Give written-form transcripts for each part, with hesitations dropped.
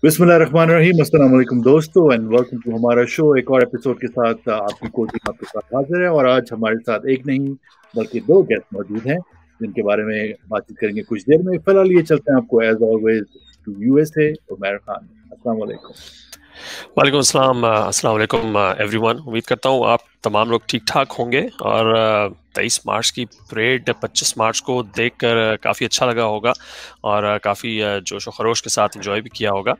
बिस्मिल्लाहिर्रहमानिर्रहीम, अस्सलाम वालेकुम दोस्तों एंड वेलकम टू हमारा शो। एक और एपिसोड के साथ आपकी कोचिंग आपके साथ हाजिर है और आज हमारे साथ एक नहीं बल्कि दो गेस्ट मौजूद हैं जिनके बारे में बातचीत करेंगे कुछ देर में। फिलहाल ये चलते हैं आपको as always to USA, Umar Khan. अस्सलाम वालेकुम। वालेकुम अस्सलाम, अस्सलाम वालेकुम एवरीवन। उम्मीद करता हूँ आप तमाम लोग ठीक ठाक होंगे और 23 मार्च की परेड 25 मार्च को देखकर काफ़ी अच्छा लगा होगा और काफ़ी जोश व खरोश के साथ एंजॉय भी किया होगा।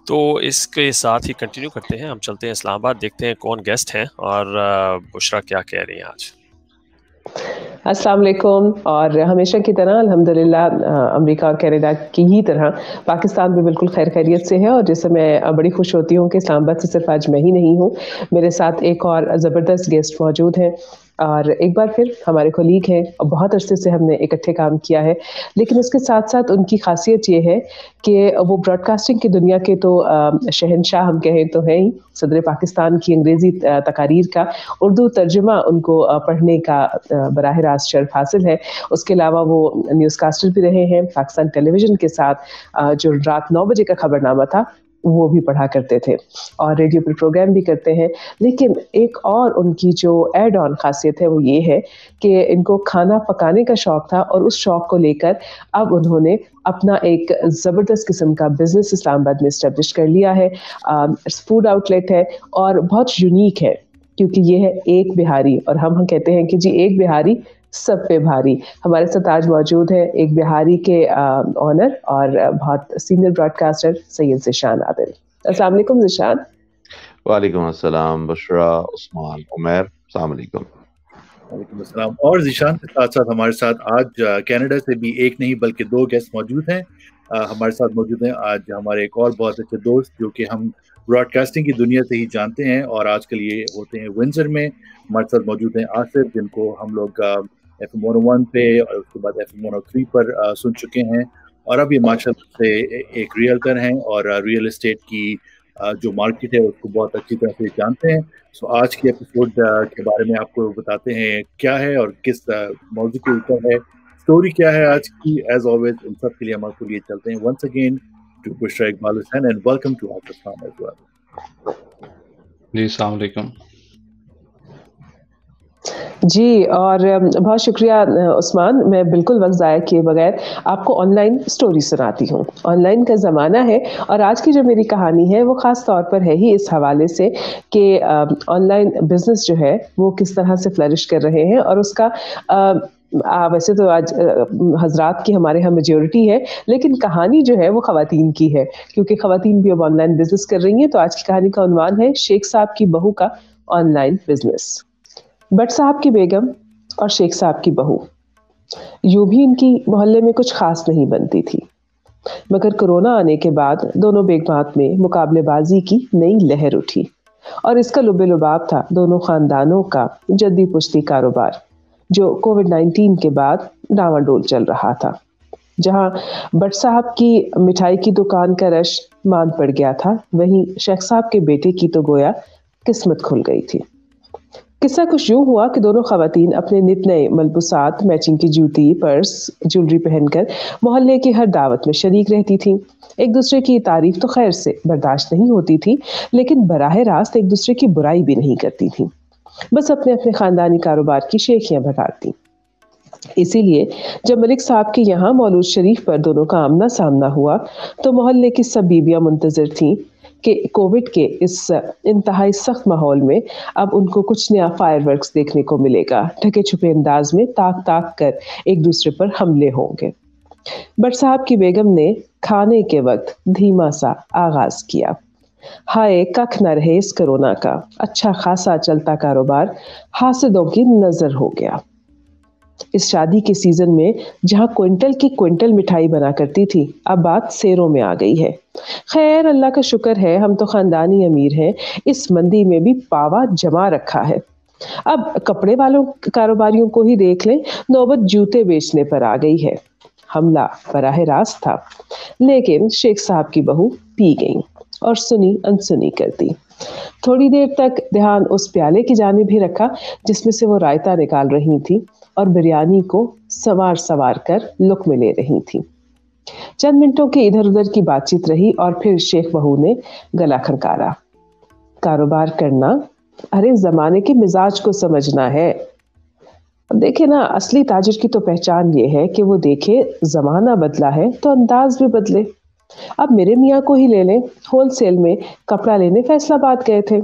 तो इसके साथ ही कंटिन्यू करते हैं, हम चलते हैं इस्लामाबाद, देखते हैं कौन गेस्ट हैं और बुशरा क्या कह रही हैं आज। अस्सलाम वालेकुम। और हमेशा की तरह अल्हम्दुलिल्लाह अमेरिका और कनाडा की ही तरह पाकिस्तान भी बिल्कुल खैर खैरियत से है। और जिससे मैं बड़ी खुश होती हूँ कि इस्लामाबाद से सिर्फ आज मैं ही नहीं हूँ, मेरे साथ एक और ज़बरदस्त गेस्ट मौजूद हैं और एक बार फिर हमारे कोलीग हैं और बहुत अरसे से हमने इकट्ठे काम किया है। लेकिन उसके साथ साथ उनकी खासियत ये है कि वो ब्रॉडकास्टिंग की दुनिया के तो शहंशाह हम कहें तो हैं ही। सदर पाकिस्तान की अंग्रेज़ी तकारीर का उर्दू तर्जुमा उनको पढ़ने का बराह रास्त शर्फ हासिल है। उसके अलावा वो न्यूज़ कास्टर भी रहे हैं। पाकिस्तान टेलीविज़न के साथ जो रात 9 बजे का खबरनामा था वो भी पढ़ा करते थे और रेडियो पर प्रोग्राम भी करते हैं। लेकिन एक और उनकी जो एड ऑन खासियत है वो ये है कि इनको खाना पकाने का शौक़ था और उस शौक़ को लेकर अब उन्होंने अपना एक ज़बरदस्त किस्म का बिज़नेस इस्लामाबाद में इस्टेब्लिश कर लिया है। फूड आउटलेट है और बहुत यूनिक है क्योंकि ये है एक बिहारी और हम कहते हैं कि जी एक बिहारी सब पे भारी। हमारे साथ आज मौजूद है एक बिहारी के ऑनर और बहुत सीनियर ब्रॉडकास्टर सैयद ज़ीशान आदिल। अस्सलाम वालेकुम ज़ीशान। वालेकुम अस्सलाम बुशरा, उस्मान, उमर, अस्सलाम वालेकुम। वालेकुम अस्सलाम। और ज़ीशान के साथ साथ हमारे साथ आज कनाडा से भी एक नहीं बल्कि दो गेस्ट मौजूद हैं। हमारे साथ मौजूद हैं आज हमारे एक और बहुत अच्छे दोस्त जो कि हम ब्रॉडकास्टिंग की दुनिया से ही जानते हैं और आजकल ये होते हैं विंडसर में। हमारे साथ मौजूद हैं आसिफ, जिनको हम लोग FM 101 पे और उसके बाद FM 103 पर सुन चुके हैं और अब ये माशाल्लाह से एक रियल्टर हैं और रियल एस्टेट की जो मार्केट है उसको बहुत अच्छी तरह से जानते हैं। सो आज के एपिसोड के बारे में आपको बताते हैं क्या है और किस मौजू के ऊपर है, स्टोरी क्या है आज की। एज ऑलवेज इन सब के लिए हम आपको लिए चलते हैं once again to Bushra Iqbal Hussain and welcome to Pakistan as well. जी अस्सलाम वालेकुम। जी और बहुत शुक्रिया उस्मान। मैं बिल्कुल वक्त ज़ाया किए बगैर आपको ऑनलाइन स्टोरी सुनाती हूँ। ऑनलाइन का ज़माना है और आज की जो मेरी कहानी है वो ख़ास तौर पर है ही इस हवाले से कि ऑनलाइन बिज़नेस जो है वो किस तरह से फ्लरिश कर रहे हैं और उसका वैसे तो आज हजरात की हमारे यहाँ मेजॉरिटी है, लेकिन कहानी जो है वो ख़वातीन की है क्योंकि ख़वातीन भी अब ऑनलाइन बिज़नेस कर रही हैं। तो आज की कहानी का उन्वान है शेख साहब की बहू का ऑनलाइन बिज़नेस। भट्ट साहब की बेगम और शेख साहब की बहू, यूं भी इनकी मोहल्ले में कुछ खास नहीं बनती थी, मगर कोरोना आने के बाद दोनों बेगमात में मुकाबलेबाजी की नई लहर उठी और इसका लुबे-लुबाब था दोनों खानदानों का जद्दी पुश्ती कारोबार जो कोविड-19 के बाद डावाडोल चल रहा था। जहां भट्ट साहब की मिठाई की दुकान का रश मांद पड़ गया था, वहीं शेख साहब के बेटे की तो गोया किस्मत खुल गई थी। किस्सा कुछ यूं हुआ कि दोनों खवातीन अपने नित नए मलबूसात, मैचिंग की जूती, पर्स, ज्वेलरी पहनकर मोहल्ले की हर दावत में शरीक रहती थीं। एक दूसरे की तारीफ तो खैर से बर्दाश्त नहीं होती थी, लेकिन बराह रास्त एक दूसरे की बुराई भी नहीं करती थीं। बस अपने अपने खानदानी कारोबार की शेखियां भगाती। इसीलिए जब मलिक साहब के यहाँ मौलूद शरीफ पर दोनों का आमना सामना हुआ तो मोहल्ले की सब बीबियां मुंतजर थीं कि कोविड के इस इंतहाई सख्त माहौल में अब उनको कुछ नया फायरवर्क्स देखने को मिलेगा। ढके छुपे अंदाज में ताक ताक कर एक दूसरे पर हमले होंगे। भट्ट साहब की बेगम ने खाने के वक्त धीमा सा आगाज किया। हाय कख न रहे इस कोरोना का, अच्छा खासा चलता कारोबार हासिदों की नजर हो गया। इस शादी के सीजन में जहां क्विंटल की क्विंटल मिठाई बना करती थी, अब बात सेरों में आ गई है। खैर अल्लाह का शुक्र है हम तो खानदानी अमीर हैं, इस मंदी में भी पावा जमा रखा है। अब कपड़े वालों कारोबारियों को ही देख लें, नौबत जूते बेचने पर आ गई है। हमला बराह रास्त था, लेकिन शेख साहब की बहू पी गई और सुनी अनसुनी कर दी। थोड़ी देर तक ध्यान उस प्याले की जानिब भी रखा जिसमें से वो रायता निकाल रही थी और बिरयानी को सवार सवार कर लुक में ले रही थी। चंद मिनटों की इधर उधर की बातचीत रही और फिर शेख बहू ने गला खड़कारा। कारोबार करना, अरे जमाने के मिजाज को समझना है। देखे ना, असली ताजिर की तो पहचान ये है कि वो देखे जमाना बदला है तो अंदाज भी बदले। अब मेरे मियाँ को ही ले लें, होलसेल में कपड़ा लेने फैसलाबाद गए थे।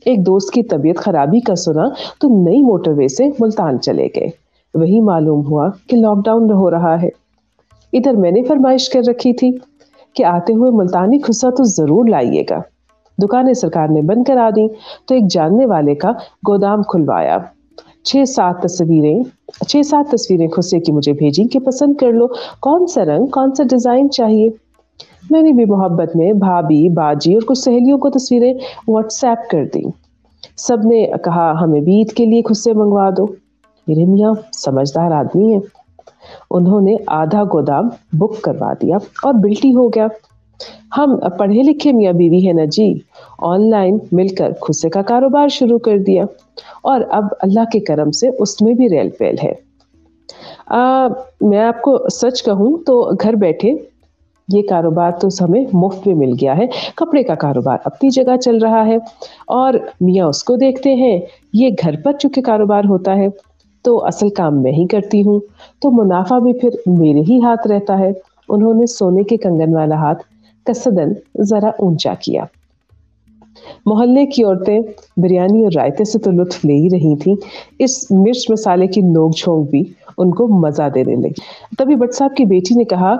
एक दोस्त की तबीयत खराबी का सुना तो नई मोटरवे से मुल्तान चले गए। वही मालूम हुआ कि लॉकडाउन हो रहा है। इधर मैंने फरमाइश कर रखी थी कि आते हुए मुल्तानी खुस्सा तो जरूर लाइएगा। दुकानें सरकार ने बंद करा दी तो एक जानने वाले का गोदाम खुलवाया। 6-7 तस्वीरें खुस्से की मुझे भेजी कि पसंद कर लो, कौन सा रंग, कौन सा डिजाइन चाहिए। मैंने भी मोहब्बत में भाभी, बाजी और कुछ सहेलियों को तस्वीरें व्हाट्सएप कर दी। सबने कहा हमें भी ईद के लिए खुस्से मंगवा दो। मेरे मियाँ समझदार आदमी हैं, उन्होंने आधा गोदाम बुक करवा दिया और बिल्टी हो गया। हम पढ़े लिखे मियाँ बीवी है ना जी, ऑनलाइन मिलकर खुस्से का कारोबार शुरू कर दिया और अब अल्लाह के करम से उसमें भी रेल पेल है। मैं आपको सच कहूँ तो घर बैठे ये कारोबार तो हमें मुफ्त में मिल गया है। कपड़े का कारोबार अपनी जगह चल रहा है और मियाँ उसको देखते हैं। ये घर पर चूंकि कारोबार होता है तो असल काम मैं ही करती हूँ, तो मुनाफा भी फिर मेरे ही हाथ रहता है। उन्होंने सोने के कंगन वाला हाथ कसदन जरा ऊंचा किया। मोहल्ले की औरतें बिरयानी और रायते से तो लुत्फ ले ही रही थीं। इस मिर्च मसाले की नोक झोंक भी उनको मजा देने लगी। तभी भट्ट साहब की बेटी ने कहा,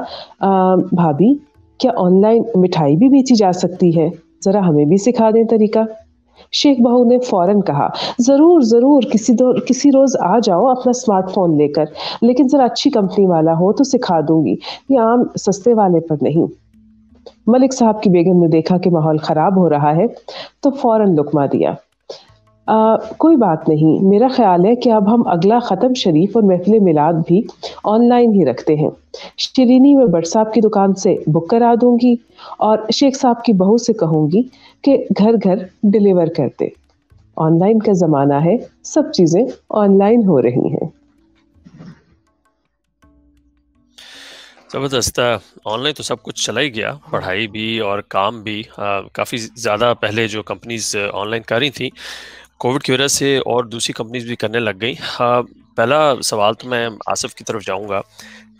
भाभी क्या ऑनलाइन मिठाई भी बेची जा सकती है? जरा हमें भी सिखा दें तरीका। शेख बहू ने फौरन कहा, जरूर जरूर, किसी रोज आ जाओ अपना स्मार्टफोन लेकर, लेकिन जरा अच्छी कंपनी वाला हो तो सिखा दूंगी, ये आम सस्ते वाले पर नहीं। मलिक साहब की बेगम ने देखा कि माहौल खराब हो रहा है तो फौरन लुकमा दिया। कोई बात नहीं, मेरा ख्याल है कि अब हम अगला ख़त्म शरीफ और महफिल मिलाद भी ऑनलाइन ही रखते हैं। शिरीनी में भट्ट साहब की दुकान से बुक करा दूंगी और शेख साहब की बहू से कहूंगी कि घर घर डिलीवर कर दे। ऑनलाइन का ज़माना है, सब चीज़ें ऑनलाइन हो रही हैं। ज़बरदस्त। ऑनलाइन तो सब कुछ चला ही गया, पढ़ाई भी और काम भी। काफ़ी ज़्यादा पहले जो कंपनीज ऑनलाइन कर रही थी, कोविड की वजह से और दूसरी कंपनीज भी करने लग गई। पहला सवाल तो मैं आसिफ की तरफ जाऊंगा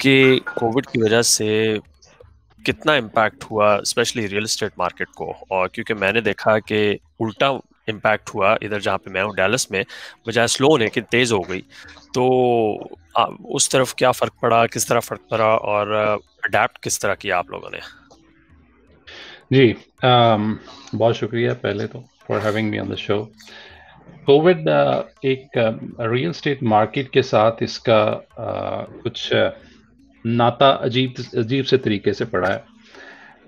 कि कोविड की वजह से कितना इम्पैक्ट हुआ स्पेशली रियल एस्टेट मार्केट को, और क्योंकि मैंने देखा कि उल्टा इम्पैक्ट हुआ इधर जहाँ पे मैं हूँ डैलस में, बजाय स्लो होने के तेज़ हो गई। तो उस तरफ क्या फ़र्क पड़ा, किस तरह फ़र्क पड़ा और अडेप्ट किस तरह किया आप लोगों ने? जी, बहुत शुक्रिया पहले तो for having me on the show. Covid एक रियल एस्टेट मार्केट के साथ इसका कुछ नाता अजीब से तरीके से पड़ा है।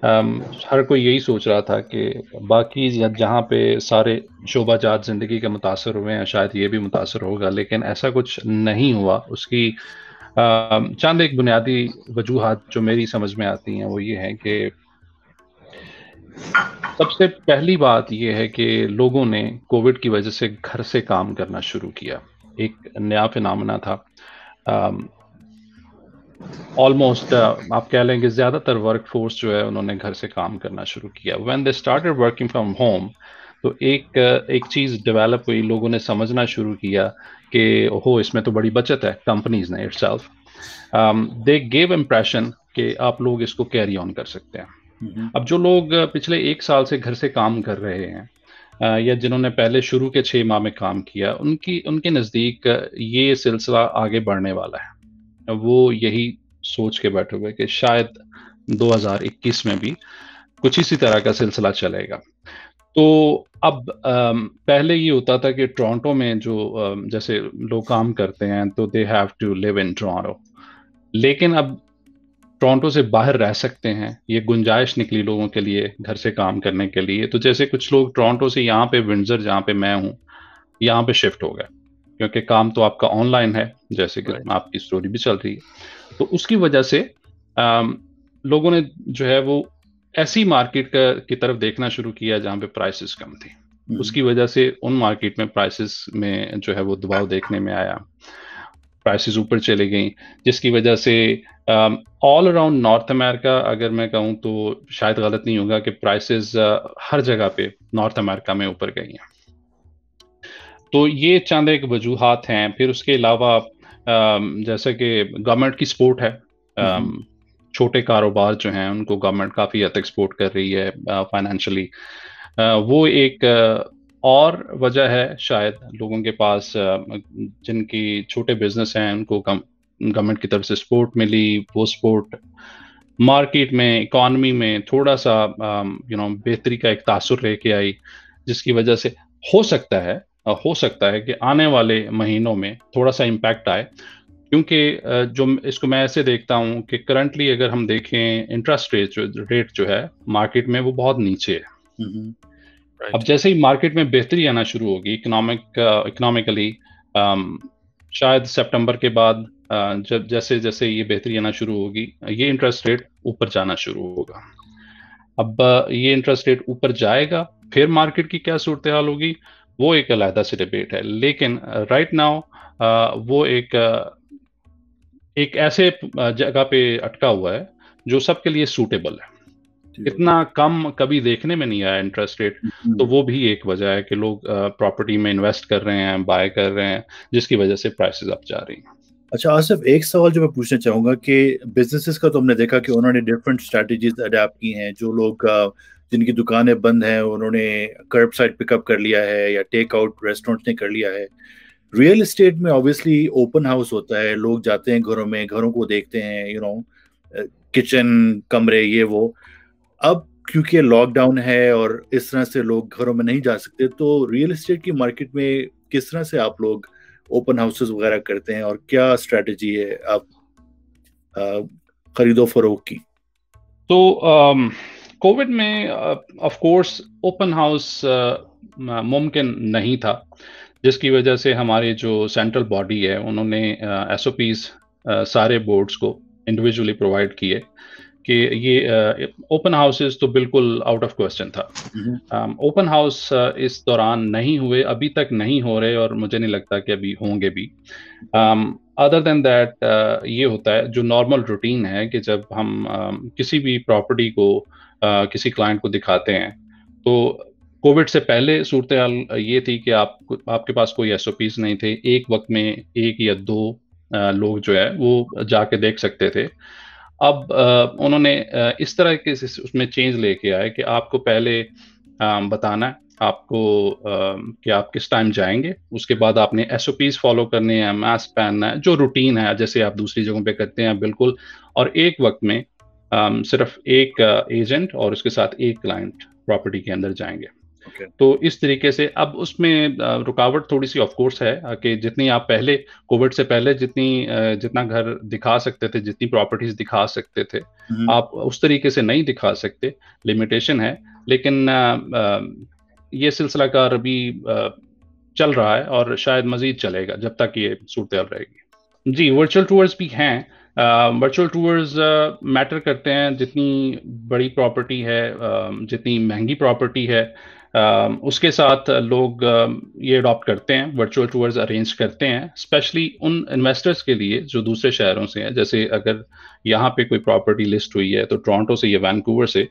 हर कोई यही सोच रहा था कि बाकी जहाँ पे सारे शोबाजात ज़िंदगी के मुतासर हुए हैं शायद ये भी मुतासर होगा, लेकिन ऐसा कुछ नहीं हुआ। उसकी चंद एक बुनियादी वजूहात जो मेरी समझ में आती हैं वो ये है कि सबसे पहली बात ये है कि लोगों ने कोविड की वजह से घर से काम करना शुरू किया। एक नया फिनोमेना था। ऑलमोस्ट आप कह लेंगे ज़्यादातर वर्क फोर्स जो है उन्होंने घर से काम करना शुरू किया। When they started working from home तो एक चीज़ डेवलप हुई, लोगों ने समझना शुरू किया कि ओहो इसमें तो बड़ी बचत है। कंपनीज ने इटसेल्फ दे गेव इम्प्रेशन कि आप लोग इसको कैरी ऑन कर सकते हैं। अब जो लोग पिछले 1 साल से घर से काम कर रहे हैं या जिन्होंने पहले शुरू के 6 माह में काम किया, उनके नज़दीक ये सिलसिला आगे बढ़ने वाला है। वो यही सोच के बैठे हुए कि शायद 2021 में भी कुछ इसी तरह का सिलसिला चलेगा। तो अब पहले ये होता था कि टोरंटो में जो जैसे लोग काम करते हैं तो they have to live in Toronto, लेकिन अब टोरंटो से बाहर रह सकते हैं। ये गुंजाइश निकली लोगों के लिए घर से काम करने के लिए। तो जैसे कुछ लोग टोरंटो से यहाँ पे विंडसर जहाँ पे मैं हूँ यहाँ पे शिफ्ट हो गए, क्योंकि काम तो आपका ऑनलाइन है, जैसे कि आपकी स्टोरी भी चल रही है। तो उसकी वजह से लोगों ने जो है वो ऐसी मार्केट की तरफ देखना शुरू किया जहाँ पे प्राइसेस कम थी। उसकी वजह से उन मार्केट में प्राइसेस में जो है वो दबाव देखने में आया। प्राइसेस ऊपर चली गई, जिसकी वजह से ऑल अराउंड नॉर्थ अमेरिका अगर मैं कहूँ तो शायद गलत नहीं होगा कि प्राइसेस हर जगह पे नॉर्थ अमेरिका में ऊपर गई हैं। तो ये चंद एक वजूहात हैं। फिर उसके अलावा जैसे कि गवर्नमेंट की सपोर्ट है, छोटे कारोबार जो हैं उनको गवर्नमेंट काफ़ी हद तक सपोर्ट कर रही है फाइनेंशियली। वो एक और वजह है शायद लोगों के पास जिनकी छोटे बिजनेस हैं उनको गवर्नमेंट की तरफ से सपोर्ट मिली। वो सपोर्ट मार्केट में, इकॉनमी में थोड़ा सा बेहतरी का एक तासुर लेके आई, जिसकी वजह से हो सकता है कि आने वाले महीनों में थोड़ा सा इम्पैक्ट आए। क्योंकि जो इसको मैं ऐसे देखता हूँ कि करंटली अगर हम देखें इंटरेस्ट रेट जो है मार्केट में वो बहुत नीचे है। अब जैसे ही मार्केट में बेहतरी आना शुरू होगी इकोनॉमिकली, शायद सितंबर के बाद जब जैसे ये बेहतरी आना शुरू होगी, ये इंटरेस्ट रेट ऊपर जाना शुरू होगा। अब ये इंटरेस्ट रेट ऊपर जाएगा, फिर मार्केट की क्या सूरत हाल होगी वो एक अलग से डिबेट है। लेकिन राइट नाउ वो एक ऐसे जगह पे अटका हुआ है जो सबके लिए सूटेबल है। इतना कम कभी देखने में नहीं आया इंटरेस्ट रेट, तो वो भी एक वजह है कि लोग प्रॉपर्टी में इन्वेस्ट कर रहे हैं, बाय कर रहे हैं, जिसकी वजह से प्राइसेस अप जा रही हैं। अच्छा आसिफ, एक सवाल जो मैं पूछना चाहूँगा कि बिजनेसेस का तो हमने देखा कि उन्होंने डिफरेंट स्ट्रैटेजीज अडेप्ट की हैं। जो लोग जिनकी दुकानें बंद हैं उन्होंने कर्ब साइड पिकअप कर लिया है या टेक आउट रेस्टोरेंट्स ने कर लिया है। रियल एस्टेट में ऑब्वियसली ओपन हाउस होता है, लोग जाते हैं घरों को देखते हैं, किचन, कमरे, ये वो। अब क्योंकि लॉकडाउन है और इस तरह से लोग घरों में नहीं जा सकते, तो रियल एस्टेट की मार्केट में किस तरह से आप लोग ओपन हाउसेस वगैरह करते हैं और क्या स्ट्रेटजी है आप खरीदो फरोख्त की? तो कोविड में ऑफ कोर्स ओपन हाउस मुमकिन नहीं था, जिसकी वजह से हमारे जो सेंट्रल बॉडी है उन्होंने SOPs सारे बोर्ड्स को इंडिविजुअली प्रोवाइड किए कि ये ओपन हाउसेस तो बिल्कुल आउट ऑफ क्वेश्चन था। ओपन हाउस इस दौरान नहीं हुए, अभी तक नहीं हो रहे और मुझे नहीं लगता कि अभी होंगे भी। अदर देन दैट ये होता है जो नॉर्मल रूटीन है कि जब हम किसी भी प्रॉपर्टी को किसी क्लाइंट को दिखाते हैं, तो कोविड से पहले सूरत हाल ये थी कि आपके पास कोई SOPs नहीं थे, एक वक्त में एक या दो लोग जो है वो जाके देख सकते थे। अब उन्होंने इस तरह के उसमें चेंज लेके आए कि आपको पहले बताना है आपको कि आप किस टाइम जाएंगे, उसके बाद आपने SOPs फॉलो करने हैं, मास्क पहनना है, जो रूटीन है जैसे आप दूसरी जगहों पे करते हैं बिल्कुल। और एक वक्त में सिर्फ एक एजेंट और उसके साथ एक क्लाइंट प्रॉपर्टी के अंदर जाएंगे। तो इस तरीके से अब उसमें रुकावट थोड़ी सी ऑफ कोर्स है कि जितनी आप पहले कोविड से पहले जितना घर दिखा सकते थे, जितनी प्रॉपर्टीज दिखा सकते थे, आप उस तरीके से नहीं दिखा सकते, लिमिटेशन है। लेकिन ये सिलसिला कार अभी चल रहा है और शायद मजीद चलेगा जब तक ये सूरत हाल रहेगी। जी, वर्चुअल टूर्स भी हैं। वर्चुअल टूर्स मैटर करते हैं, जितनी बड़ी प्रॉपर्टी है, जितनी महंगी प्रॉपर्टी है, उसके साथ लोग ये अडॉप्ट करते हैं, वर्चुअल टूर्स अरेंज करते हैं, स्पेशली उन इन्वेस्टर्स के लिए जो दूसरे शहरों से हैं। जैसे अगर यहाँ पे कोई प्रॉपर्टी लिस्ट हुई है तो टोरंटो से या वैनकूवर से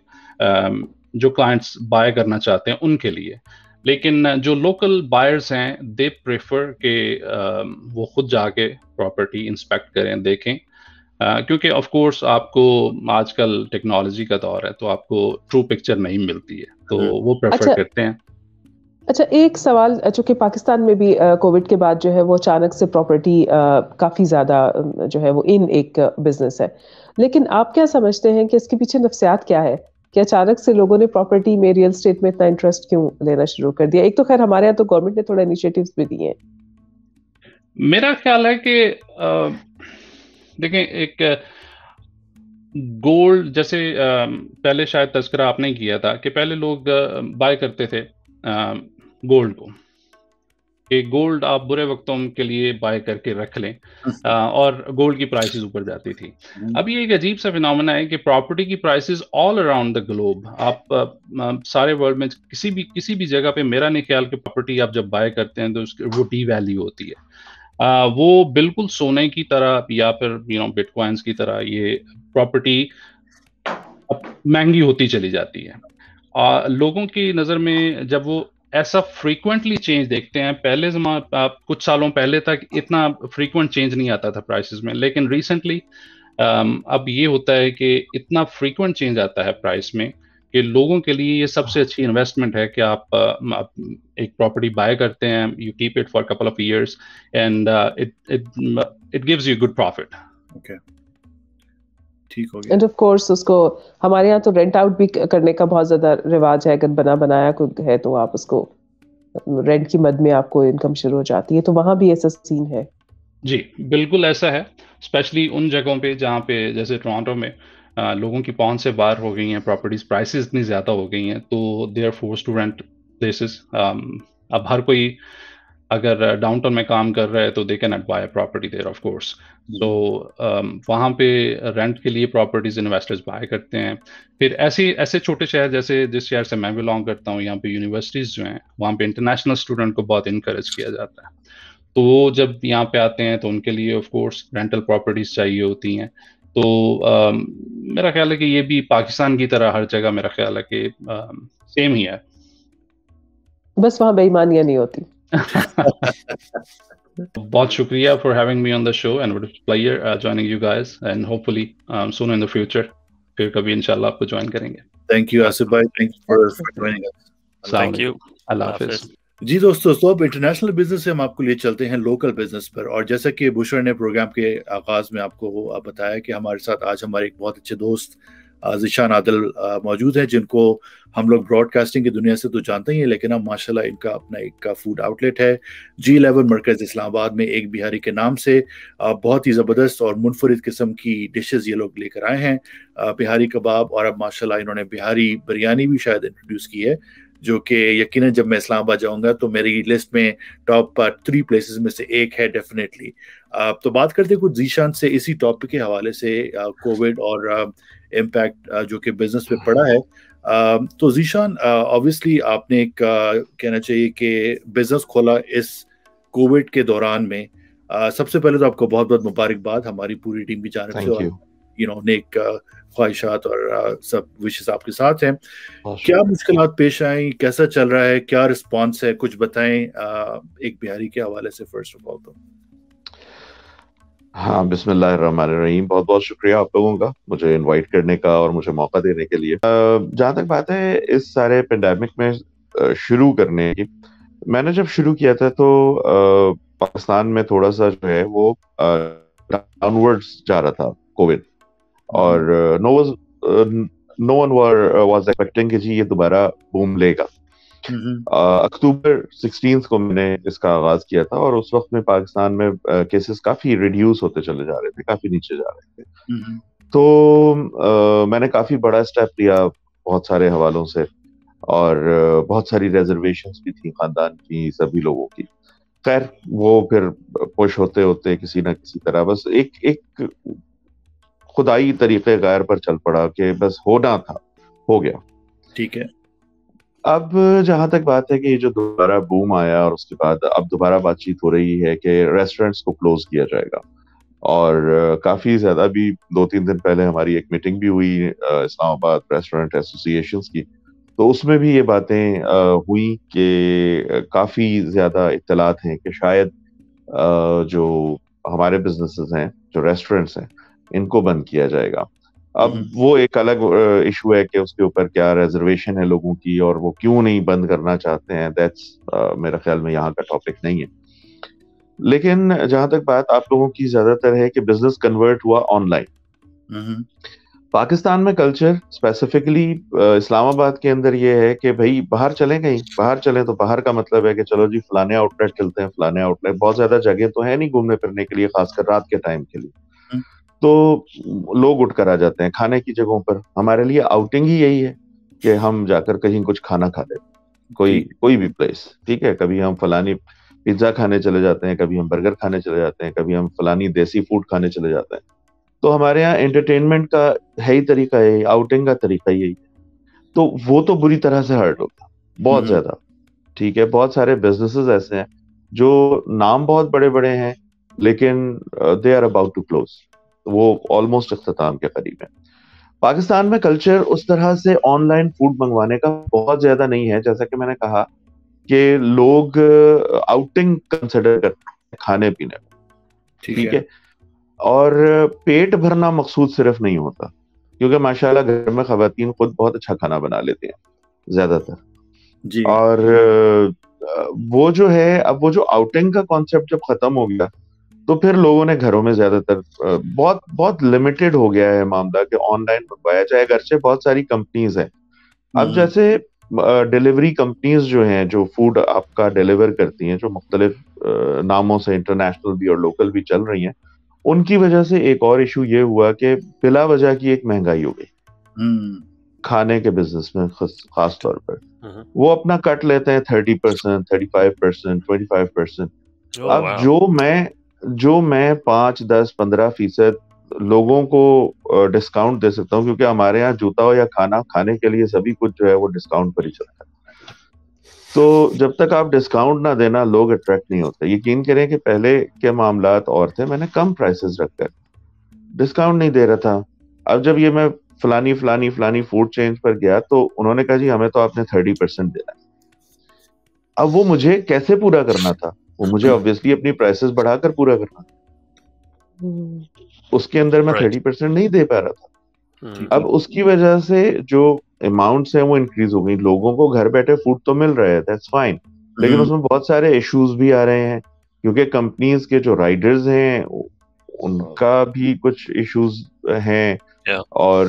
जो क्लाइंट्स बाय करना चाहते हैं उनके लिए। लेकिन जो लोकल बायर्स हैं दे प्रेफर कि वो खुद जाके प्रॉपर्टी इंस्पेक्ट करें, देखें, क्योंकि ऑफ कोर्स आपको आजकल टेक्नोलॉजी का दौर है तो आपको ट्रू पिक्चर नहीं मिलती है, तो वो प्रेफर करते हैं। अच्छा, एक सवाल, चूंकि पाकिस्तान में भी कोविड के बाद जो है वो अचानक से प्रॉपर्टी काफी ज्यादा जो है वो इन एक बिजनेस है, लेकिन आप क्या समझते हैं कि इसके पीछे नफ्सियात क्या है कि अचानक से लोगों ने प्रॉपर्टी में, रियल एस्टेट में इतना इंटरेस्ट क्यों लेना शुरू कर दिया? एक तो खैर हमारे यहाँ तो गवर्नमेंट ने थोड़ा इनिशिएटिव्स भी दिए हैं। मेरा ख्याल है कि देखें, एक गोल्ड जैसे पहले शायद तज़किरा आपने किया था कि पहले लोग बाय करते थे गोल्ड को, कि गोल्ड आप बुरे वक्तों के लिए बाय करके रख लें, और गोल्ड की प्राइसेस ऊपर जाती थी। अभी एक अजीब सा फिनोमेना है कि प्रॉपर्टी की prices all around the globe, आप सारे वर्ल्ड में किसी भी जगह पे, मेरा नहीं ख्याल कि प्रॉपर्टी आप जब बाय करते हैं तो वो डी वैल्यू होती है। वो बिल्कुल सोने की तरह या फिर बिटकॉइंस की तरह ये प्रॉपर्टी अब महंगी होती चली जाती है। लोगों की नज़र में जब वो ऐसा फ्रीक्वेंटली चेंज देखते हैं, पहले कुछ सालों पहले तक इतना फ्रीक्वेंट चेंज नहीं आता था प्राइसेस में, लेकिन रिसेंटली अब ये होता है कि इतना फ्रीक्वेंट चेंज आता है प्राइस में कि लोगों के लिए ये सबसे अच्छी इन्वेस्टमेंट है कि आप एक प्रॉपर्टी बाय करते हैं, you keep it for couple of years and it gives you good profit. Okay, ठीक हो गया। एंड ऑफ कोर्स उसको हमारे यहाँ तो रेंट आउट भी करने का बहुत ज्यादा रिवाज है। अगर बना बनाया कोई है तो आप उसको रेंट की मद में आपको इनकम शुरू हो जाती है, तो वहां भी ऐसा सीन है। जी बिल्कुल ऐसा है, स्पेशली उन जगहों पे जहाँ पे जैसे टोरंटो में लोगों की पहुंच से बाहर हो गई हैं प्रॉपर्टीज, प्राइसेस इतनी ज़्यादा हो गई हैं, तो they are force to rent places. अब हर कोई अगर डाउनटाउन में काम कर रहा है तो they can not buy property there of course. तो वहाँ पे रेंट के लिए प्रॉपर्टीज इन्वेस्टर्स बाय करते हैं। फिर ऐसे छोटे शहर जैसे जिस शहर से मैं बिलोंग करता हूँ, यहाँ पे यूनिवर्सिटीज़ जो हैं वहाँ पे इंटरनेशनल स्टूडेंट को बहुत इनकरेज किया जाता है, तो वो जब यहाँ पे आते हैं तो उनके लिए ऑफ कोर्स रेंटल प्रॉपर्टीज चाहिए होती हैं। तो मेरा ख्याल है कि ये भी पाकिस्तान की तरह हर जगह मेरा ख्याल है कि सेम ही है, बस वहाँ बेईमानियां नहीं होती। बहुत शुक्रिया for having me on the show and it's pleasure joining you guys and hopefully soon in the future फिर कभी इंशाल्लाह आपको ज्वाइन करेंगे। थैंक यू आसिफ भाई, thank you for joining us. Thank you, Allah हाफिज। जी दोस्तों, तो अब इंटरनेशनल बिजनेस से हम आपको लिए चलते हैं लोकल बिजनेस पर। और जैसा कि बुशर ने प्रोग्राम के आगाज में आपको बताया कि हमारे साथ आज हमारे एक बहुत अच्छे दोस्त ज़ीशान आदिल मौजूद हैं, जिनको हम लोग ब्रॉडकास्टिंग की दुनिया से तो जानते ही हैं, लेकिन अब माशाल्लाह इनका अपना एक फूड आउटलेट है G11 मरकज़ इस्लामाबाद में, एक बिहारी के नाम से। बहुत ही ज़बरदस्त और मुनफरिद किस्म की डिशेस ये लोग लेकर आए हैं, बिहारी कबाब, और अब माशाल्लाह इन्होंने बिहारी बिरयानी भी शायद इंट्रोड्यूस की है, जो कि यकीनन जब मैं इस्लामाबाद जाऊंगा तो मेरी लिस्ट में टॉप 3 प्लेसेस में से एक है डेफिनेटली। तो बात करते हैं कुछ ज़ीशान से इसी टॉपिक के हवाले से, कोविड और इम्पैक्ट जो कि बिजनेस पे पड़ा है। तो ज़ीशान, ऑब्वियसली आपने एक कहना चाहिए कि बिजनेस खोला इस कोविड के दौरान में। सबसे पहले तो आपको बहुत बहुत मुबारकबाद हमारी पूरी टीम की जानिब से, और नेक ख्वाहिशात और सब विशेष आपके साथ हैं। क्या मुश्किलात पेश आई, कैसा चल रहा है, क्या रिस्पांस है, कुछ बताएं एक बिहारी के हवाले से फर्स्ट ऑफ ऑल तो। हाँ, बिस्मिल्लाहिर्रहमानिर्रहीम। बहुत बहुत शुक्रिया आप लोगों का मुझे इनवाइट करने का और मुझे मौका देने के लिए। जहाँ तक बात है इस सारे पेंडेमिक में शुरू करने की, मैंने जब शुरू किया था तो पाकिस्तान में थोड़ा सा जो है वो डाउनवर्ड्स जा रहा था कोविड, और नो वन वाज एक्सपेक्टिंग कि जी ये दोबारा बूम लेगा। अक्टूबर 16 को मैंने इसका आगाज किया था, और उस वक्त में पाकिस्तान में केसेस काफी रिड्यूस होते चले जा रहे थे, काफी नीचे जा रहे थे। तो मैंने काफी बड़ा स्टेप लिया बहुत सारे हवालों से, और बहुत सारी रिजर्वेशंस भी थी खानदान की, सभी लोगों की। खैर वो फिर पुश होते होते किसी ना किसी तरह बस एक खुदाई तरीके गायर पर चल पड़ा कि बस होना था, हो गया। ठीक है। अब जहां तक बात है कि जो दोबारा बूम आया और उसके बाद अब दोबारा बातचीत हो रही है कि रेस्टोरेंट्स को क्लोज किया जाएगा, और काफी ज्यादा भी 2-3 दिन पहले हमारी एक मीटिंग भी हुई इस्लामाबाद रेस्टोरेंट एसोसिएशंस की, तो उसमें भी ये बातें हुई कि काफी ज्यादा इत्तलात हैं कि शायद जो हमारे बिजनेसेस हैं, जो रेस्टोरेंट्स हैं, इनको बंद किया जाएगा। अब वो एक अलग इशू है कि उसके ऊपर क्या रिजर्वेशन है लोगों की और वो क्यों नहीं बंद करना चाहते हैं। दैट्स मेरा ख्याल में यहाँ का टॉपिक नहीं है। लेकिन जहां तक बात आप लोगों की ज्यादातर है कि बिजनेस कन्वर्ट हुआ ऑनलाइन। पाकिस्तान में कल्चर स्पेसिफिकली इस्लामाबाद के अंदर ये है कि भाई बाहर चलें, कहीं बाहर चलें तो बाहर का मतलब है कि चलो जी फलाने आउटलेट चलते हैं, फलाने आउटलेट। बहुत ज्यादा जगह तो है नहीं घूमने फिरने के लिए, खासकर रात के टाइम के लिए, तो लोग उठ कर आ जाते हैं खाने की जगहों पर। हमारे लिए आउटिंग ही यही है कि हम जाकर कहीं कुछ खाना खा लें, कोई भी प्लेस। ठीक है, कभी हम फलानी पिज्जा खाने चले जाते हैं, कभी हम बर्गर खाने चले जाते हैं, कभी हम फलानी देसी फूड खाने चले जाते हैं। तो हमारे यहाँ एंटरटेनमेंट का है ही तरीका है, आउटिंग का तरीका यही है। तो वो तो बुरी तरह से हर्ट होता, बहुत ज्यादा। ठीक है, बहुत सारे बिजनेसेस ऐसे हैं जो नाम बहुत बड़े बड़े हैं, لیکن they are about to close, وہ آلموسٹ اختتام کے قریب ہے. پاکستان میں کلچر اس طرح سے آن لائن فوڈ منگوانے کا بہت زیادہ نہیں ہے, جیسا کہ میں نے کہا کہ لوگ آؤٹنگ کنسیڈر کرتے ہیں کھانے پینے میں, ٹھیک ہے, اور پیٹ بھرنا مقصود صرف نہیں ہوتا, کیونکہ ماشاءاللہ گھر میں خواتین خود بہت اچھا کھانا بنا لیتے ہیں زیادہ تر جی. اور وہ جو ہے اب وہ جو آؤٹنگ کا کانسیپٹ جب ختم ہو گیا تو پھر لوگوں نے گھروں میں زیادہ تر بہت بہت لمیٹڈ ہو گیا ہے معاملہ کہ آن لائن منگوایا جائے. اگرچہ بہت ساری کمپنیز ہیں اب, جیسے ڈیلیوری کمپنیز جو ہیں جو فوڈ آپ کا ڈیلیور کرتی ہیں, جو مختلف ناموں سے انٹرنیشنل بھی اور لوکل بھی چل رہی ہیں, ان کی وجہ سے ایک اور ایشو یہ ہوا کہ بلا وجہ کی ایک مہنگائی ہو گئی کھانے کے بزنس میں خاص طور پر. وہ اپنا کٹ لیتے ہیں 30%, 35%, 25%. اب جو میں 5, 10, 15% لوگوں کو ڈسکاؤنٹ دے سکتا ہوں, کیونکہ ہمارے یہاں جوتا ہو یا کھانا کھانے کے لیے سبھی کچھ جو ہے وہ ڈسکاؤنٹ پر ہی چلتا ہے. تو جب تک آپ ڈسکاؤنٹ نہ دینا لوگ اٹریکٹ نہیں ہوتے. یقین کریں کہ پہلے کے معاملات اور تھے, میں نے کم پرائسز رکھ کر ڈسکاؤنٹ نہیں دے رہا تھا. اب جب یہ میں فلانی فوڈ چینج پر گیا تو انہوں نے کہا جی ہمیں تو آپ نے 30% دینا ہے. اب وہ مجھے کیسے پورا کرنا تھا, وہ مجھے obviously اپنی پرائسز بڑھا کر پورا کرنا تھا, اس کے اندر میں 30% نہیں دے پا رہا تھا. اب اس کی وجہ سے جو اماؤنٹس ہیں وہ انکریز ہو گئی. لوگوں کو گھر بیٹھے فوڈ تو مل رہا ہے, دیٹس فائن, لیکن اس میں بہت سارے ایشوز بھی آ رہے ہیں, کیونکہ کمپنیز کے جو رائڈرز ہیں ان کا بھی کچھ ایشوز ہیں, اور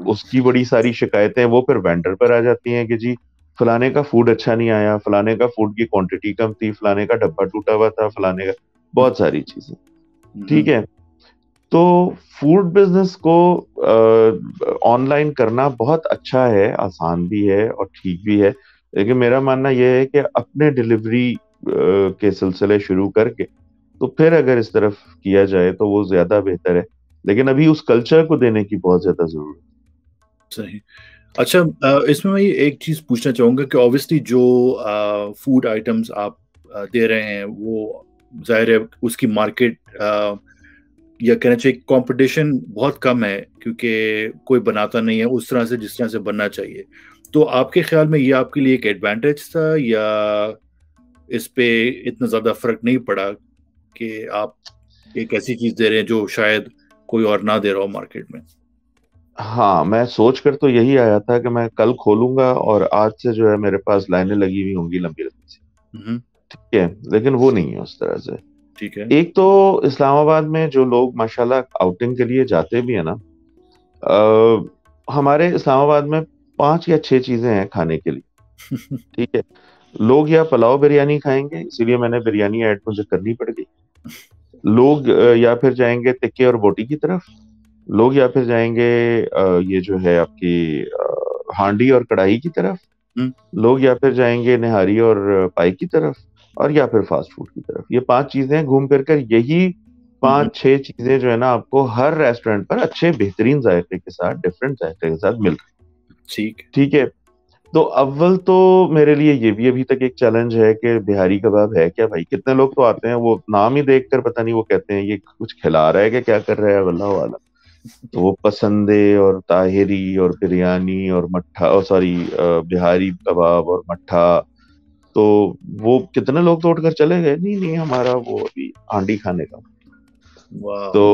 اس کی بڑی ساری شکایتیں وہ پھر وینڈر پر آ جاتی ہیں کہ جی فلانے کا فوڈ اچھا نہیں آیا, فلانے کا فوڈ کی کوانٹٹی کم تھی, فلانے کا ڈبہ ٹوٹا ہوا تھا, فلانے کا بہت ساری چیزیں. ٹھیک ہے, تو فوڈ بزنس کو آن لائن کرنا بہت اچھا ہے, آسان بھی ہے اور ٹھیک بھی ہے, لیکن میرا ماننا یہ ہے کہ اپنے ڈیلیوری کے سلسلے شروع کر کے تو پھر اگر اس طرف کیا جائے تو وہ زیادہ بہتر ہے, لیکن ابھی اس کلچر کو دینے کی بہت زیادہ ضرورت ہے. صحیح. اچھا, اس میں ایک چیز پوچھنا چاہوں گا کہ اوبیسلی جو فوڈ آئٹمس آپ دے رہے ہیں وہ ظاہر ہے اس کی مارکیٹ یا کہنا چاہیے کمپٹیشن بہت کم ہے, کیونکہ کوئی بناتا نہیں ہے اس طرح سے جس طرح سے بننا چاہیے. تو آپ کے خیال میں یہ آپ کے لیے ایک ایڈوانٹیج تھا یا اس پہ اتنا زیادہ فرق نہیں پڑا کہ آپ ایک ایسی چیز دے رہے ہیں جو شاید کوئی اور نہ دے رہا ہو مارکیٹ میں؟ ہاں, میں سوچ کر تو یہی آیا تھا کہ میں کل کھولوں گا اور آج سے جو ہے میرے پاس لائنیں لگی ہوئی ہوں گی لمبی لمبی سی, ٹھیک ہے, لیکن وہ نہیں ہے اس طرح سے. ٹھیک ہے. ایک تو اسلام آباد میں جو لوگ ماشاءاللہ آؤٹنگ کے لیے جاتے بھی ہیں نا, ہمارے اسلام آباد میں 5 یا 6 چیزیں ہیں کھانے کے لیے. ٹھیک ہے, لوگ یا پلاؤ بریانی کھائیں گے, اسی لیے میں نے بریانی ایڈ مجھے کرنی پڑ گئی. لوگ یا پھر جائیں گے تکے اور بوٹی کی طرف, لوگ یا پھر جائیں گے یہ جو ہے آپ کی ہانڈی اور کڑھائی کی طرف, لوگ یا پھر جائیں گے نہاری اور پائی کی طرف, اور یا پھر فاسٹ فوڈ کی طرف. یہ 5 چیزیں گھوم پھر کر یہی 5-6 چیزیں جو ہے نا آپ کو ہر ریسٹورینٹ پر اچھے بہترین ذائقے کے ساتھ, ڈفرینٹ ذائقے کے ساتھ مل رہی. ٹھیک ہے, تو اول تو میرے لیے یہ بھی ابھی تک ایک چیلنج ہے کہ بہاری کباب ہے کیا بھائی. کتنے لوگ تو آتے ہیں وہ نام ہی دیکھ کر پتہ نہیں وہ کہتے ہیں یہ کچھ کھلا رہا ہے کہ کیا کر رہا ہے واللہ والا. تو وہ پسندے اور طاہری اور بریانی اور مٹھا, بہاری کباب اور مٹھا, تو وہ کتنے لوگ تو اٹھ کر چلے گئے, نہیں ہمارا وہ ابھی ہانڈی کھانے کا. تو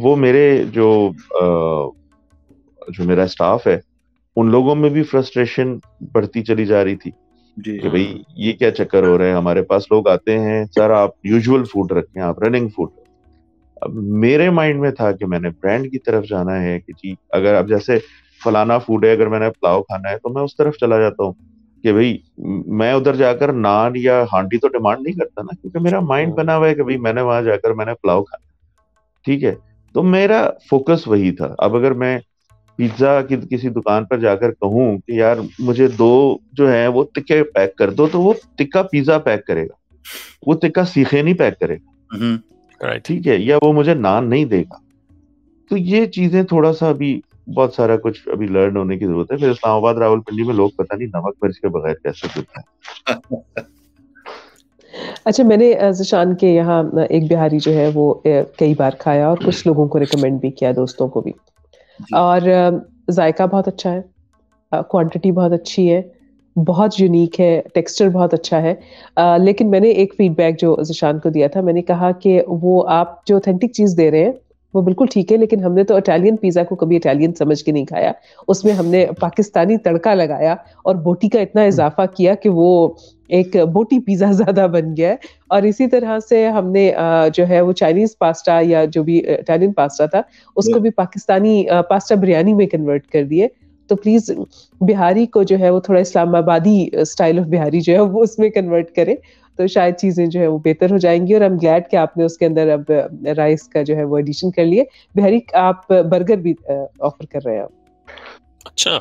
وہ میرے جو میرا اسٹاف ہے ان لوگوں میں بھی فرسٹریشن بڑھتی چلی جا رہی تھی کہ بھئی یہ کیا چکر ہو رہا ہے, ہمارے پاس لوگ آتے ہیں سر آپ یوزول فوڈ رکھیں, آپ رننگ فوڈ. اب میرے مائنڈ میں تھا کہ میں نے برانڈ کی طرف جانا ہے کہ جی اگر اب جیسے فلانا فوڈ ہے, اگر میں نے پلاؤ کھانا ہے تو میں اس طرف چلا جاتا ہوں کہ بھئی میں ادھر جا کر نان یا ہانڈی تو ڈیمانڈ نہیں کرتا نا, کیونکہ میرا مائنڈ بنا ہوا ہے کہ بھئی میں نے وہاں جا کر میں نے پلاؤ کھانا. ٹھیک ہے, تو میرا فوکس وہی تھا. اب اگر میں پیزا کی کسی دکان پر جا کر کہوں کہ یار مجھے 2 جو ہیں وہ ٹکے پیک کر دو, تو وہ ٹکا پیزا پیک کرے گا, وہ ٹکا سیخے نہیں پیک کرے گا. ٹھیک ہے, یا وہ مجھے نان نہیں دے گا. تو یہ چیزیں تھوڑا سا ابھی بہت سارا کچھ ابھی لرن ہونے کی ضرورت ہے. پھر اسلام آباد راولپنڈی میں لوگ پتہ نہیں نمک مرچ کے بغیر کیسے کرتے ہیں. अच्छा, मैंने ज़ीशान के यहाँ एक बिहारी जो है वो कई बार खाया और कुछ लोगों को रिकमेंड भी किया, दोस्तों को भी। जी। और ज़ायका बहुत अच्छा है, क्वांटिटी बहुत अच्छी है, बहुत यूनिक है, टेक्सचर बहुत अच्छा है। लेकिन मैंने एक फीडबैक जो ज़ीशान को दिया था, मैंने कहा कि वो आप जो ऑथेंटिक चीज़ दे रहे हैं, वो बिल्कुल ठीक है, लेकिन हमने तो इटालियन पिज़्ज़ा को कभी इटालियन समझ के नहीं खाया। उसमें हमने पाकिस्तानी तड़का लगाया और बोटी का इतना इज़ाफ़ा किया कि वो एक बोटी पिज़्ज़ा ज़्यादा बन गया है। और इसी तरह से हमने जो है वो चाइनीज़ पास्ता या जो भी इटालियन पास्ता था, उसको भी पाकिस्तानी पास्ता बिरयानी में कन्वर्ट कर दिए। तो प्लीज़ बिहारी को जो है वो थोड़ा इस्लामाबादी स्टाइल ऑफ बिहारी जो है वो उसमें कन्वर्ट करें, तो शायद चीज़ें जो है वो बेहतर हो जाएँगी। और आई एम ग्लैड कि आपने उसके अंदर अब राइस का जो है वो एडिशन कर लिए। बिहारी आप बर्गर भी ऑफ़र कर रहे हैं आप। अच्छा।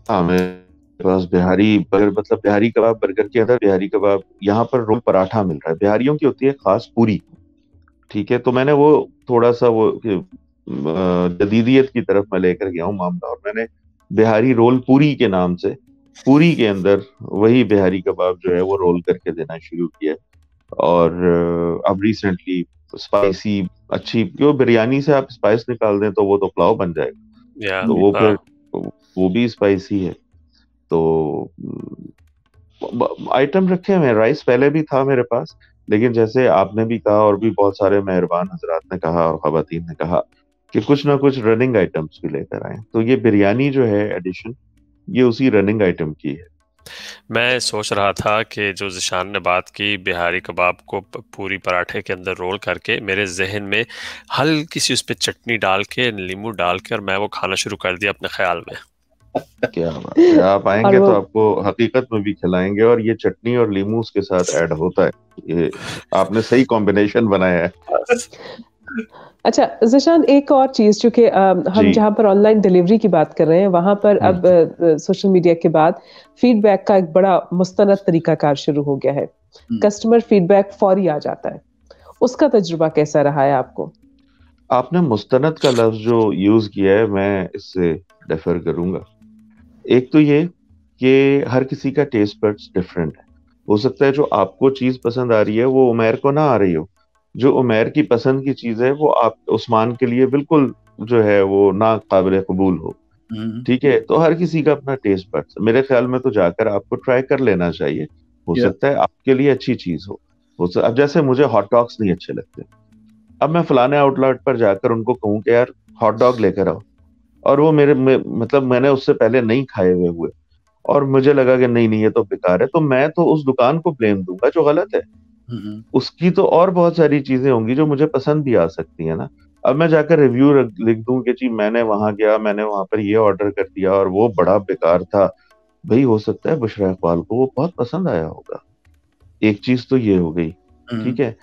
हाँ, मेरे पास बिहारी बर्गर, मतलब बिहारी कबाब बर्गर के अंदर बिहारी कबाब, यहाँ पर रोल पराठा मिल रहा है। बिहारियों की होती है खास पूरी, ठीक है? तो मैंने वो थोड़ा-सा वो जदीदियत की तरफ मैं लेकर गया हूँ मामला, और मैंने बिहारी रोल पूरी के नाम से, पूरी के अंदर वही बिहारी कबाब जो है वो रोल करके देना शुरू किया है। और अब रिसेंटली स्पाइसी अच्छी, क्यों बिरयानी से आप स्पाइस निकाल दें तो वो तो पुलाव बन जाएगा, या तो वो फिर वो भी स्पाइसी है। तो आइटम रखे हुए हैं, राइस पहले भी था मेरे पास, लेकिन जैसे आपने भी कहा और भी बहुत सारे मेहरबान हजरात ने कहा और खवातीन ने कहा कि कुछ ना कुछ रनिंग आइटम्स भी लेकर आए, तो ये बिरयानी जो है एडिशन, ये उसी रनिंग आइटम की है। मैं सोच रहा था कि जो ज़ीशान ने बात की बिहारी कबाब को पूरी पराठे के अंदर रोल करके, मेरे जहन में हल्की सी उस पर चटनी डाल के, नींबू डाल के, और मैं वो खाना शुरू कर दिया अपने ख्याल में। क्या बात है, आप आएंगे और तो वो आपको हकीकत में भी खिलाएंगे, और ये चटनी और लीमू उसके साथ ऐड होता है, ये आपने सही कॉम्बिनेशन बनाया है। अच्छा ज़ीशान, एक और चीज़, चूँकि हम जी। जहाँ पर ऑनलाइन डिलीवरी की बात कर रहे हैं, वहाँ पर अब सोशल मीडिया के बाद फीडबैक का एक बड़ा मुस्तनद तरीकाकार शुरू हो गया है। कस्टमर फीडबैक फौरी आ जाता है। उसका तजुर्बा कैसा रहा है आपको? आपने मुस्तनद का लफ्ज जो यूज किया है, मैं इससे डिफर करूंगा। एक तो ये कि हर किसी का टेस्ट बड्स डिफरेंट है। हो सकता है जो आपको चीज पसंद आ रही है वो उमैर को ना आ रही हो, जो उमैर की पसंद की चीज है वो आप उस्मान के लिए बिल्कुल जो है वो ना काबिल कबूल हो, ठीक है? तो हर किसी का अपना टेस्ट बड्स, मेरे ख्याल में तो जाकर आपको ट्राई कर लेना चाहिए, हो सकता है आपके लिए अच्छी चीज हो सकता। अब जैसे मुझे हॉट डॉग्स नहीं अच्छे लगते, अब मैं फलाने आउटलेट पर जाकर उनको कहूँ कि यार हॉट डॉग लेकर आओ, और वो मतलब मैंने उससे पहले नहीं खाए हुए और मुझे लगा कि नहीं नहीं ये तो बेकार है, तो मैं तो उस दुकान को ब्लेम दूंगा जो गलत है। उसकी तो और बहुत सारी चीजें होंगी जो मुझे पसंद भी आ सकती है ना। अब मैं जाकर रिव्यू लिख दूं कि जी मैंने वहां गया, मैंने वहां पर ये ऑर्डर कर दिया और वो बड़ा बेकार था, भाई हो सकता है बुशरा इकबाल को वो बहुत पसंद आया होगा। एक चीज तो ये हो गई, ठीक है?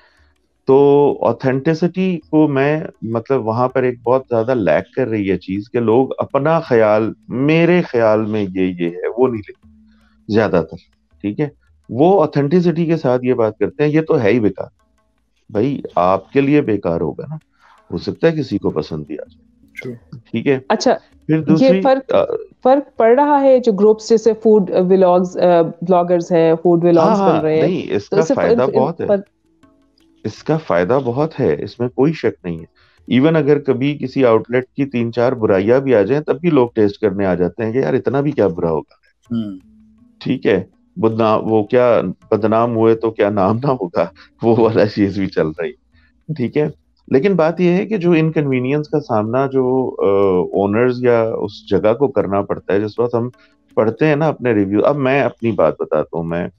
तो ऑथेंटिसिटी को मैं, मतलब वहां पर एक बहुत ज्यादा लैक कर रही है चीज, कि लोग अपना ख्याल, मेरे ख्याल में ये है वो नहीं लेते ज्यादातर, ठीक है? वो ऑथेंटिसिटी के साथ ये बात करते हैं ये तो है ही बेकार। भाई आपके लिए बेकार होगा ना, हो सकता है किसी को पसंद भी आ जाए, ठीक है? अच्छा, फिर ये दूसरी फर्क पड़ रहा है जो ग्रुप्स जैसे फूड व्लॉग्स, ब्लॉगर्स हैं, फूड व्लॉग्स बन रहे हैं, नहीं, तो इसका इससे फायदा बहुत है, इसका फायदा बहुत है, इसमें कोई शक नहीं है। इवन अगर कभी किसी आउटलेट की 3-4 बुराइयां भी आ जाएं तब भी लोग टेस्ट करने आ जाते हैं कि यार इतना भी क्या बुरा होगा, ठीक है? वो क्या, बदनाम हुए तो क्या नाम ना होगा, वो वाला चीज भी चल रही, ठीक है? लेकिन बात यह है कि जो इनकन्वीनियंस का सामना जो ओनर्स या उस जगह को करना पड़ता है जिस वक्त हम पढ़ते हैं ना अपने रिव्यू। अब मैं अपनी बात बताता हूँ, मैं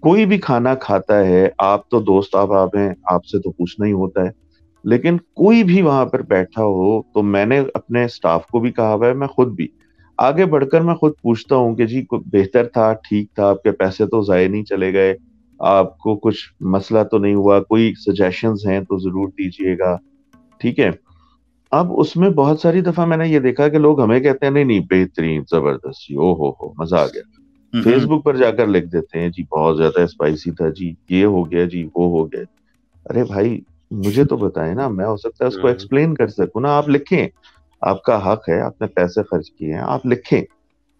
कोई भी खाना खाता है, आप तो दोस्त आप हैं, आपसे तो पूछना ही होता है, लेकिन कोई भी वहां पर बैठा हो तो मैंने अपने स्टाफ को भी कहा हुआ है, मैं खुद भी आगे बढ़कर मैं खुद पूछता हूँ कि जी बेहतर था, ठीक था, आपके पैसे तो जाए नहीं चले गए, आपको कुछ मसला तो नहीं हुआ, कोई सजेशंस हैं तो जरूर दीजिएगा, ठीक है? अब उसमें बहुत सारी दफा मैंने ये देखा कि लोग हमें कहते हैं नहीं नहीं बेहतरीन, जबरदस्त जी, ओ हो मजा आ गया। फेसबुक पर जाकर लिख देते हैं जी बहुत ज्यादा स्पाइसी था जी, ये हो गया जी, वो हो गया। अरे भाई मुझे तो बताएं ना, मैं हो सकता है उसको एक्सप्लेन कर सकूं ना। आप लिखें, आपका हक है, आपने पैसे खर्च किए हैं, आप लिखें,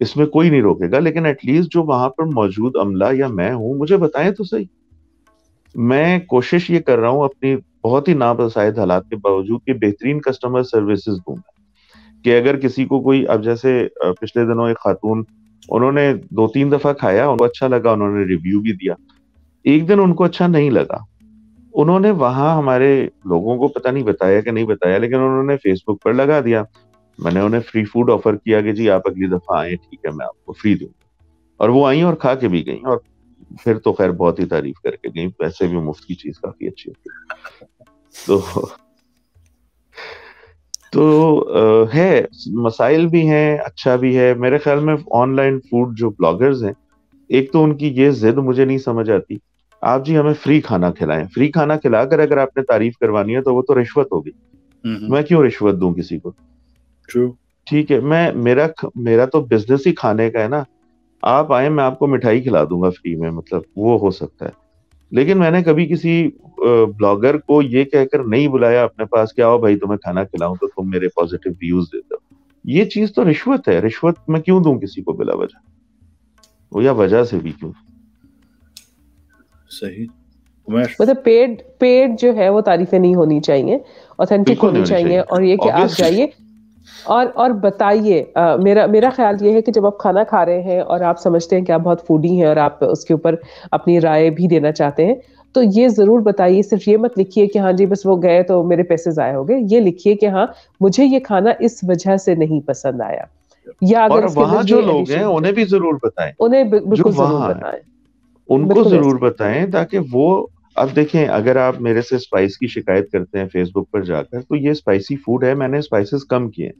इसमें कोई नहीं रोकेगा, लेकिन एटलीस्ट जो वहां पर मौजूद अमला या मैं हूं मुझे बताएं तो सही। मैं कोशिश ये कर रहा हूँ अपनी बहुत ही नापसंद हालात के बावजूद कि बेहतरीन कस्टमर सर्विसेज दूं, कि अगर किसी को कोई, अब जैसे पिछले दिनों एक खातून, उन्होंने 2-3 दफा खाया, उनको अच्छा लगा, उन्होंने रिव्यू भी दिया। एक दिन उनको अच्छा नहीं लगा, उन्होंने वहां हमारे लोगों को पता नहीं बताया कि नहीं बताया, लेकिन उन्होंने फेसबुक पर लगा दिया। मैंने उन्हें फ्री फूड ऑफर किया कि जी आप अगली दफा आए, ठीक है मैं आपको फ्री दूंगा, और वो आई और खा के भी गई, और फिर तो खैर बहुत ही तारीफ करके गई, वैसे भी मुफ्त की चीज काफी अच्छी होती है। तो है, मसाइल भी हैं, अच्छा भी है। मेरे ख्याल में ऑनलाइन फूड जो ब्लॉगर्स हैं, एक तो उनकी ये जिद मुझे नहीं समझ आती, आप जी हमें फ्री खाना खिलाएं। फ्री खाना खिलाकर अगर आपने तारीफ करवानी है तो वो तो रिश्वत होगी। मैं क्यों रिश्वत दूं किसी को? ट्रू। ठीक है, मेरा तो बिजनेस ही खाने का है ना। आप आए, मैं आपको मिठाई खिला दूंगा फ्री में, मतलब वो हो सकता है। लेकिन मैंने कभी किसी ब्लॉगर को ये कहकर नहीं बुलाया अपने पास कि आओ भाई तुम्हें खाना खिलाऊं तो तुम मेरे पॉजिटिव व्यूज देते हो। ये चीज तो रिश्वत है। रिश्वत मैं क्यों दूं किसी को बिला वजह, वो या वजह से भी क्यों? सही। मतलब पेड जो है वो तारीफें नहीं होनी चाहिए, ऑथेंटिक होनी चाहिए। और ये कि आप जाइए और बताइए। मेरा ख्याल ये है कि जब आप खाना खा रहे हैं और आप समझते हैं कि आप बहुत फूडी हैं और आप उसके ऊपर अपनी राय भी देना चाहते हैं, तो ये जरूर बताइए। सिर्फ ये मत लिखिए कि हाँ जी बस वो गए तो मेरे पैसे जाया हो गए। ये लिखिए कि हाँ मुझे ये खाना इस वजह से नहीं पसंद आया, या अगर वहाँ जो लोग हैं उन्हें भी जरूर बताएं, उन्हें बिल्कुल जरूर बताएं, उनको जरूर बताएं, ताकि वो, अब देखें अगर आप मेरे से स्पाइस की शिकायत करते हैं फेसबुक पर जाकर, तो ये स्पाइसी फूड है, मैंने स्पाइसेस कम किए,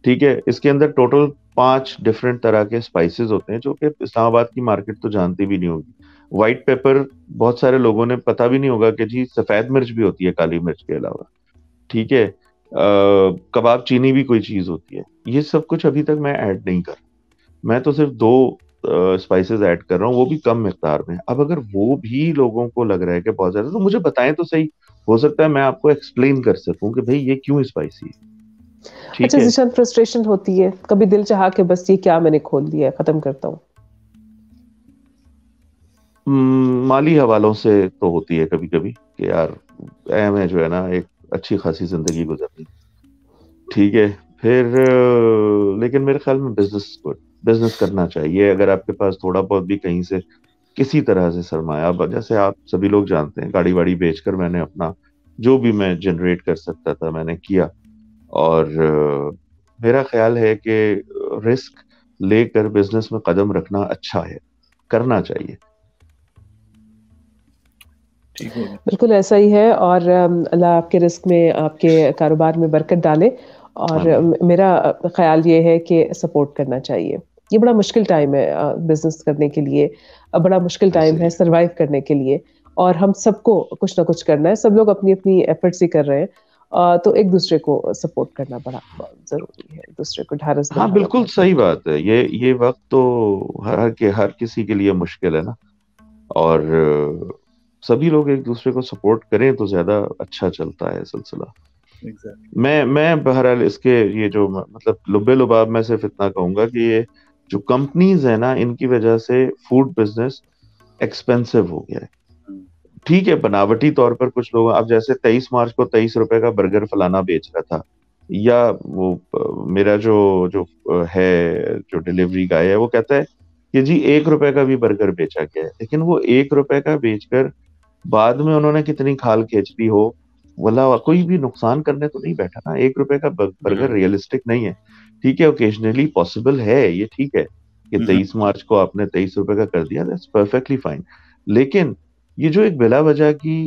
ठीक है। इसके अंदर टोटल 5 डिफरेंट तरह के स्पाइसेस होते हैं जो कि इस्लामाबाद की मार्केट तो जानती भी नहीं होगी। व्हाइट पेपर बहुत सारे लोगों ने पता भी नहीं होगा कि जी सफेद मिर्च भी होती है काली मिर्च के अलावा, ठीक है। कबाब चीनी भी कोई चीज होती है। ये सब कुछ अभी तक मैं ऐड नहीं कर, मैं तो सिर्फ 2 स्पाइसेस ऐड कर रहा हूँ, वो भी कम मिकदार में। अब अगर वो भी लोगों को लग रहा है कि बहुत ज्यादा, तो मुझे बताएं तो सही, हो सकता है मैं आपको एक्सप्लेन कर सकूं कि भाई ये क्यों स्पाइसी है। अच्छा जिशान, फ्रस्ट्रेशन होती है कभी, दिल चाहा कि बस ये क्या मैंने खोल दिया, खत्म करता हूँ? माली हवालों से तो होती है कभी कभी कि यार हमें जो है ना एक अच्छी खासी जिंदगी गुजरनी, ठीक है। फिर लेकिन मेरे ख्याल में बिजनेस करना चाहिए। अगर आपके पास थोड़ा बहुत भी कहीं से किसी तरह से सरमाया, जैसे आप सभी लोग जानते हैं, गाड़ी वाड़ी बेचकर मैंने अपना जो भी मैं जनरेट कर सकता था मैंने किया, और मेरा ख्याल है कि रिस्क लेकर बिजनेस में कदम रखना अच्छा है, करना चाहिए। बिल्कुल ऐसा ही है, और अल्लाह आपके रिस्क में, आपके कारोबार में बरकत डाले। और मेरा ख्याल ये है कि सपोर्ट करना चाहिए। ये बड़ा मुश्किल टाइम है बिजनेस करने के लिए, बड़ा मुश्किल टाइम है सरवाइव करने के लिए, और हम सबको कुछ ना कुछ करना है। सब लोग अपनी अपनी एफर्ट्स ही कर रहे हैं, तो एक दूसरे को सपोर्ट करना बड़ा जरूरी है, एक दूसरे को ढारस हाँ बिल्कुल सही बात है। ये वक्त तो हर किसी के लिए मुश्किल है ना, और सभी लोग एक दूसरे को सपोर्ट करें तो ज्यादा अच्छा चलता है सिलसिला। मैं बहरहाल इसके ये जो मतलब लुबे लुबाब में सिर्फ इतना कहूंगा कि ये जो कंपनीज है ना, इनकी वजह से फूड बिजनेस एक्सपेंसिव हो गया है। ठीक है, बनावटी तौर पर कुछ लोग, अब जैसे 23 मार्च को 23 रुपए का बर्गर फलाना बेच रहा था, या वो मेरा जो है जो डिलीवरी गाय है वो कहता है कि जी 1 रुपए का भी बर्गर बेचा गया है। लेकिन वो 1 रुपए का बेचकर बाद में उन्होंने कितनी खाल खींच ली हो, वला कोई भी नुकसान करने तो नहीं बैठा ना। 1 रुपए का बर्गर रियलिस्टिक नहीं है। ठीक है, ओकेजनली पॉसिबल है, ये ठीक है कि 23 मार्च को आपने 23 रुपए का कर दिया, दैट्स परफेक्टली फाइन। लेकिन ये जो एक बिला वजह की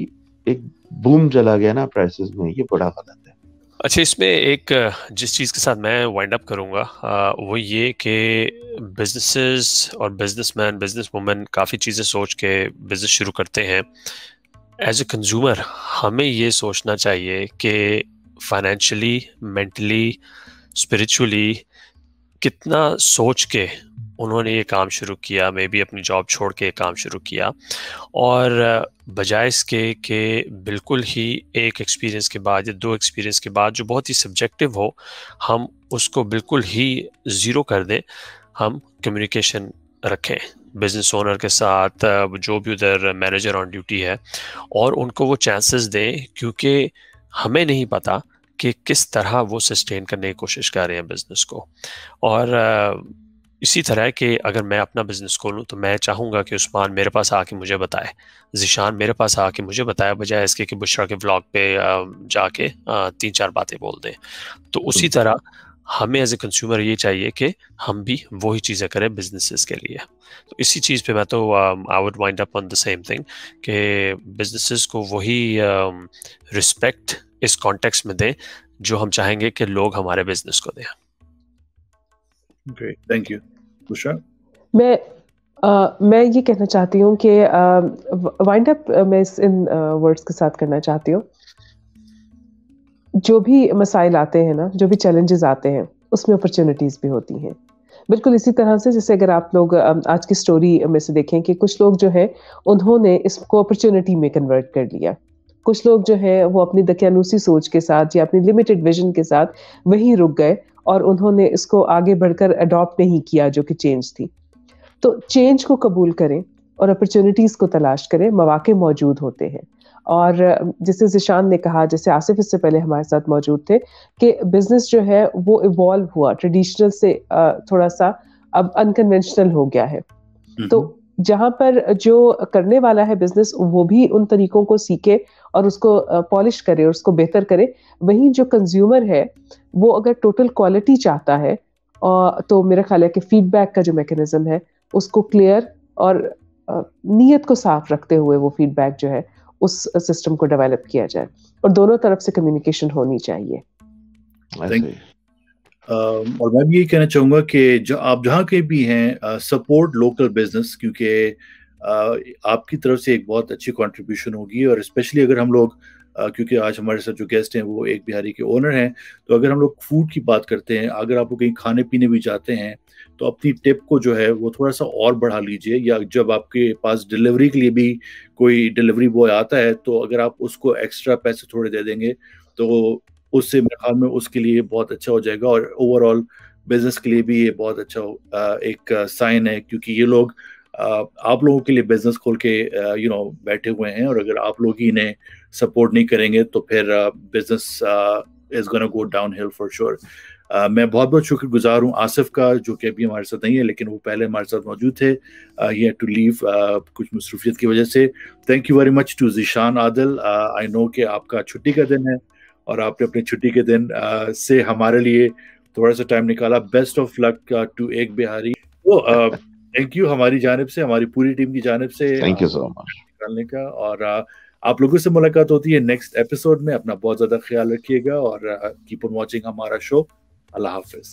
एक बूम चला गया ना प्राइसेस में, ये बड़ा गलत है। अच्छा, इसमें एक जिस चीज़ के साथ मैं वाइंड अप करूँगा वो ये कि बिजनेसेस और बिजनेसमैन बिजनेस वुमेन काफ़ी चीज़ें सोच के बिजनेस शुरू करते हैं। एज ए कंज्यूमर हमें ये सोचना चाहिए कि फाइनेंशियली, मेंटली, स्पिरिचुअली कितना सोच के उन्होंने ये काम शुरू किया, मे बी अपनी जॉब छोड़ के काम शुरू किया, और बजाय इसके कि बिल्कुल ही एक एक्सपीरियंस के बाद या 2 एक्सपीरियंस के बाद जो बहुत ही सब्जेक्टिव हो, हम उसको बिल्कुल ही ज़ीरो कर दें। हम कम्युनिकेशन रखें, بزنس اونر کے ساتھ جو بھی ادھر مینیجر آن ڈیوٹی ہے, اور ان کو وہ چانسز دیں, کیونکہ ہمیں نہیں پتا کہ کس طرح وہ سسٹین کرنے کی کوشش کر رہے ہیں بزنس کو. اور اسی طرح کہ اگر میں اپنا بزنس کھولوں تو میں چاہوں گا کہ عثمان میرے پاس آ کے مجھے بتائے, ذیشان میرے پاس آ کے مجھے بتائے, بجائے اس کے کہ بشرا کے ولاگ پہ جا کے 3-4 باتیں بول دیں. تو اسی طرح ہمیں ایز اے کنزیومر یہ چاہیے کہ ہم بھی وہی چیزیں کریں بزنسز کے لیے. تو اسی چیز پہ میں تو I would وائنڈ up on the same thing کہ بزنسز کو وہی رسپیکٹ اس کانٹیکس میں دیں جو ہم چاہیں گے کہ لوگ ہمارے بزنس کو دیں. Great, thank you. بشرا. میں یہ کہنا چاہتی ہوں کہ وائنڈ اپ میں ان ورڈز کے ساتھ کرنا چاہتی ہوں, جو بھی مسائل آتے ہیں نا, جو بھی چیلنجز آتے ہیں, اس میں اپرچونیٹیز بھی ہوتی ہیں. بالکل اسی طرح سے جیسے اگر آپ لوگ آج کی سٹوری میں سے دیکھیں کہ کچھ لوگ جو ہے انہوں نے اس کو اپرچونیٹی میں کنورٹ کر لیا, کچھ لوگ جو ہے وہ اپنی دقیانوسی سوچ کے ساتھ یا اپنی لمیٹڈ ویژن کے ساتھ وہیں رک گئے اور انہوں نے اس کو آگے بڑھ کر اڈاپٹ نہیں کیا جو کہ چینج تھی. تو چینج کو قبول کریں اور اپرچونیٹیز کو تلاش کریں, مواقع موجود ہوتے ہیں. اور جیسے ذیشان نے کہا, جیسے آصف اس سے پہلے ہمارے ساتھ موجود تھے, کہ بزنس جو ہے وہ ایوالو ہوا, ٹریڈیشنل سے تھوڑا سا اب انکنونشنل ہو گیا ہے. تو جہاں پر جو کرنے والا ہے بزنس وہ بھی ان طریقوں کو سیکھے اور اس کو پالش کرے اور اس کو بہتر کرے, وہیں جو کنزیومر ہے وہ اگر ٹوٹل کوالٹی چاہتا ہے تو میرا خیال ہے کہ فیڈ بیک کا جو میکینزم ہے اس کو کلیئر اور نیت کو صاف رکھتے ہوئے وہ فیڈ بیک جو ہے اس سسٹم کو ڈیولپ کیا جائے, اور دونوں طرف سے کمیونیکیشن ہونی چاہیے. اور میں بھی یہی کہنا چاہوں گا کہ آپ جہاں کے بھی ہیں سپورٹ لوکل بزنس, کیونکہ آپ کی طرف سے ایک بہت اچھی کنٹریبیوشن ہوگی. اور اسپیشلی اگر ہم لوگ کیونکہ آج ہمارے ساتھ جو گیسٹ ہیں وہ ایک بہاری کے اونر ہیں, تو اگر ہم لوگ فوڈ کی بات کرتے ہیں, اگر آپ کہیں کھانے پینے بھی جاتے ہیں تو اپنی ٹپ کو جو ہے وہ تھوڑا سا اور بڑھا لیجئے, یا جب آپ کے پاس ڈیلیوری کے لیے بھی کوئی ڈیلیوری بوائے آتا ہے تو اگر آپ اس کو ایکسٹرا پیسے تھوڑے دے دیں گے تو اس سے میرے خیال میں اس کے لیے بہت اچھا ہو جائے گا, اور اوور آل بزنس کے لیے بھی یہ بہت اچھا ایک سائن ہے, کیونکہ یہ لوگ آپ لوگوں کے لیے بزنس کھول کے بیٹھے ہوئے ہیں, اور اگر آپ لوگ ہی انہیں سپورٹ نہیں کریں گے تو پھر business is gonna go down ہل فار شیور. میں بہت بہت شکر گزار ہوں آصف کا, جو کہ ابھی ہمارے ساتھ نہیں ہے لیکن وہ پہلے ہمارے ساتھ موجود تھے. ہی ہیڈ ٹو لیو کچھ مصروفیت کی وجہ سے. Thank you very much to Zeeshan Adil. I know کہ آپ کا چھٹی کا دن ہے اور آپ نے اپنی چھٹی کے دن سے ہمارے لیے تھوڑا سا ٹائم نکالا. بیسٹ آف لک ٹو ایک بہاری. تھینک یو ہماری جانب سے, ہماری پوری ٹیم کی جانب سے تھینک یو سو مچ نکالنے کا. اور آپ لوگوں سے ملاقات ہوتی ہے نیکسٹ ایپیسوڈ میں. اپنا بہت زیادہ خیال رکھیے گا اور کیپ آن واچنگ ہمارا شو. اللہ حافظ.